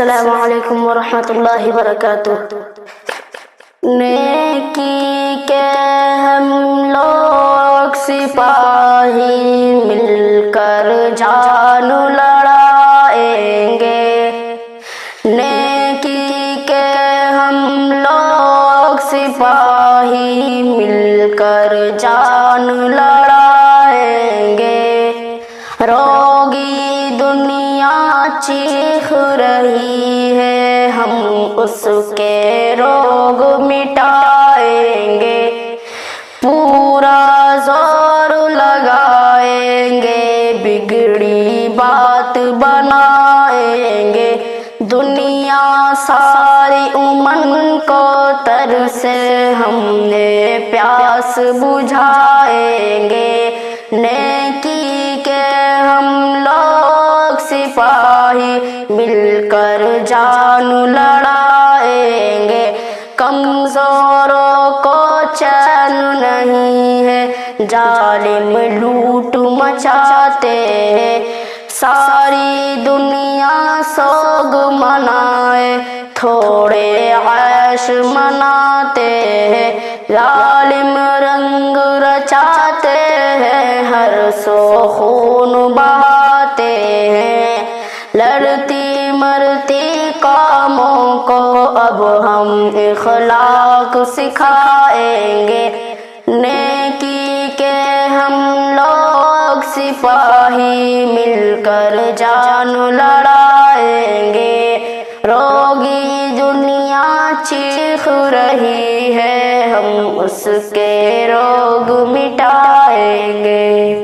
السلام علیکم ورحمۃ اللہ وبرکاتہ۔ نیکی کے ہم لوگ سپاہی مل کر جان لڑائیں گے، نیکی کے ہم لوگ سپاہی مل کر جان لڑائیں گے، روگی دنیا چیخ رہی ہے، ہم اس کے روگ مٹائیں گے، پورا زور لگائیں گے، بگڑی بات بنائیں گے، دنیا ساری امن کو ترسے ہم نے پیاس بجھائیں گے، نیکی کے ہم لوگ سپاہی مل کر جان لڑائیں گے، کمزوروں کو چین نہیں ہے، ظالم لوٹ مچاتے ہیں، ساری دنیا سوگ منائے، تھوڑے عیش مناتے ہیں، ظالم رنگ رچاتے ہیں، ہر سو خون بہاتے ہیں، لڑتی مرتی قوموں کو اب ہم اخلاق سکھائیں گے، نیکی کے ہم لوگ سپاہی مل کر جان لڑائیں گے، روگی دنیا چیخ رہی ہے، ہم اس کے روگ مٹائیں گے۔